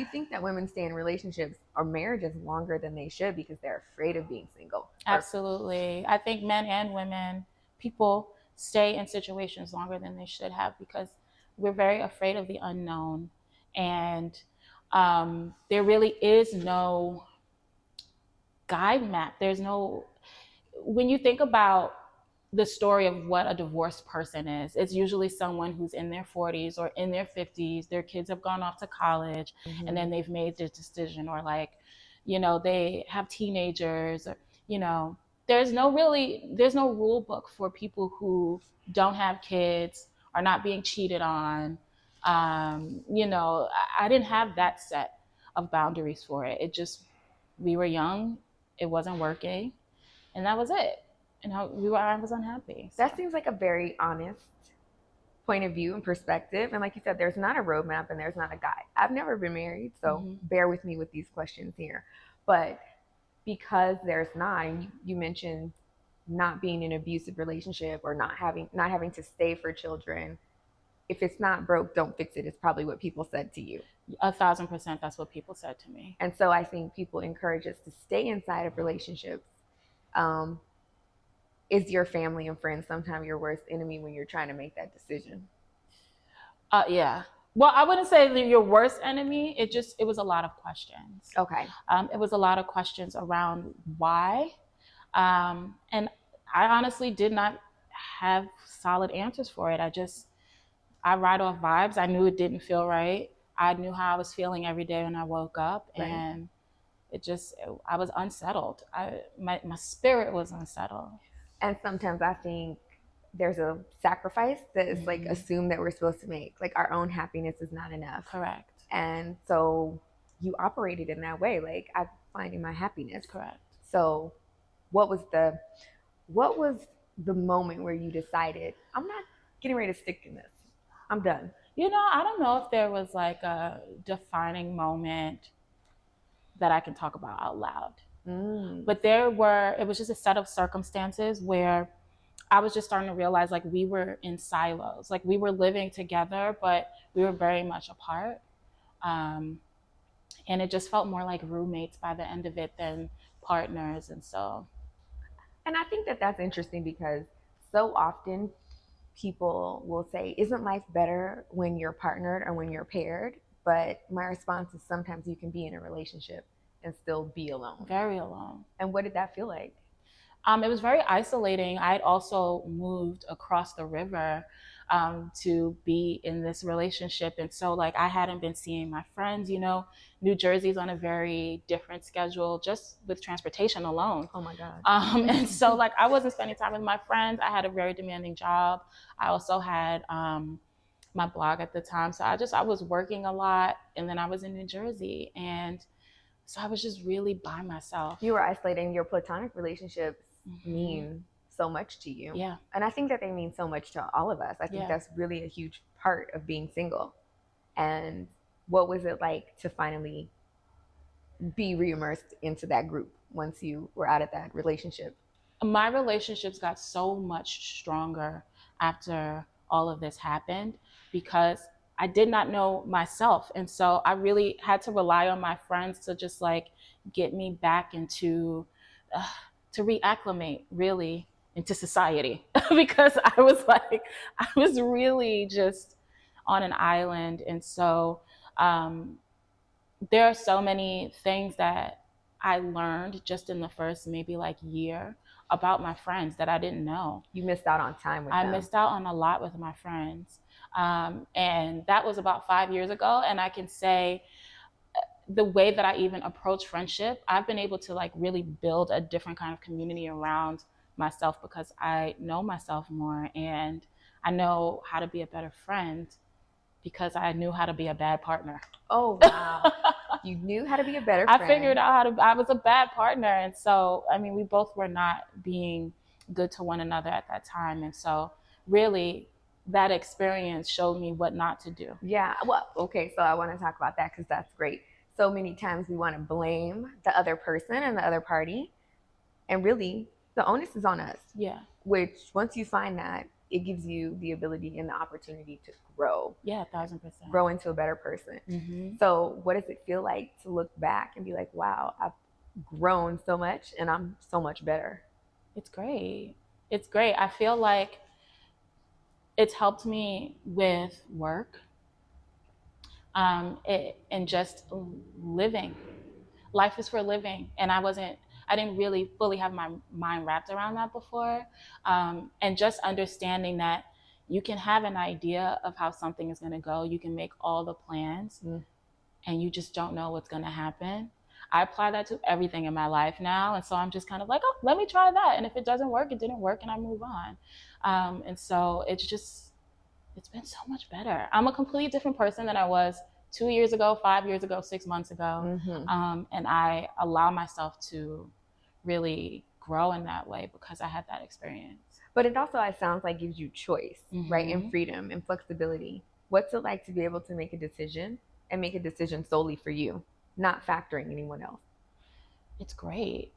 You think that women stay in relationships or marriages longer than they should because they're afraid of being single? Or Absolutely. I think men and women, people stay in situations longer than they should have because we're very afraid of the unknown. And there really is no guide map. There's no, when you think about the story of what a divorced person is, it's usually someone who's in their 40s or in their 50s. Their kids have gone off to college and then they've made this decision, or like, they have teenagers, or, you know, there's no rule book for people who don't have kids, are not being cheated on. I didn't have that set of boundaries for it. It just, we were young, it wasn't working, and that was it. And I was unhappy. So. that seems like a very honest point of view and perspective. And like you said, there's not a roadmap and there's not a guide. I've never been married, so bear with me with these questions here. But because there's not, and you mentioned not being in an abusive relationship or not having to stay for children. If it's not broke, don't fix it, is probably what people said to you. 1,000%, that's what people said to me. And so I think people encourage us to stay inside of relationships. Is your family and friends sometimes your worst enemy when you're trying to make that decision? Yeah. Well, I wouldn't say your worst enemy. It was a lot of questions. Okay. It was a lot of questions around why. And I honestly did not have solid answers for it. I ride off vibes. I knew it didn't feel right. I knew how I was feeling every day when I woke up, Right. and I was unsettled. My spirit was unsettled. And sometimes I think there's a sacrifice that is like assumed that we're supposed to make. Like our own happiness is not enough. Correct. And so you operated in that way. Like I'm finding my happiness. Correct. So what was the moment where you decided, I'm not getting ready to stick in this, I'm done? I don't know if there was like a defining moment that I can talk about out loud. But it was just a set of circumstances where I was just starting to realize like we were in silos. Like we were living together, but we were very much apart. And it just felt more like roommates by the end of it than partners. And so. And I think that that's interesting because so often people will say, isn't life better when you're partnered or when you're paired? But my response is sometimes you can be in a relationship and still be alone. Very alone. And what did that feel like? It was very isolating. I had also moved across the river to be in this relationship. And so like I hadn't been seeing my friends. New Jersey's on a very different schedule just with transportation alone. Oh my God. And so like I wasn't spending time with my friends. I had a very demanding job. I also had my blog at the time. So I was working a lot, and then I was in New Jersey, and so I was just really by myself. You were isolating. Your platonic relationships mean so much to you. Yeah. And I think that they mean so much to all of us. I think that's really a huge part of being single. And what was it like to finally be reimmersed into that group once you were out of that relationship? My relationships got so much stronger after all of this happened because I did not know myself. And so I really had to rely on my friends to just like get me back into, to reacclimate really into society because I was really just on an island. And so there are so many things that I learned just in the first maybe like year about my friends that I didn't know. You missed out on time with them. I missed out on a lot with my friends. And that was about 5 years ago. And I can say the way that I even approach friendship, I've been able to like really build a different kind of community around myself because I know myself more, and I know how to be a better friend because I knew how to be a bad partner. Oh, wow. You knew how to be a better friend. I figured out I was a bad partner. And so, I mean, we both were not being good to one another at that time. And so really that experience showed me what not to do. Yeah. Well, okay. So I want to talk about that because that's great. So many times we want to blame the other person and the other party. And really, the onus is on us. Yeah. Which once you find that, it gives you the ability and the opportunity to grow. Yeah, 1,000%. Grow into a better person. So what does it feel like to look back and be like, wow, I've grown so much and I'm so much better? It's great. It's great. I feel like it's helped me with work, and just living. Life is for living, and I didn't really fully have my mind wrapped around that before, and just understanding that you can have an idea of how something is going to go, you can make all the plans, and you just don't know what's going to happen. I apply that to everything in my life now, and so I'm just kind of like, oh, let me try that, and if it doesn't work, it didn't work, and I move on. And so it's been so much better. I'm a completely different person than I was 2 years ago, 5 years ago, 6 months ago. And I allow myself to really grow in that way because I had that experience. But it also, it sounds like, gives you choice, right? And freedom and flexibility. What's it like to be able to make a decision and make a decision solely for you, not factoring anyone else? It's great.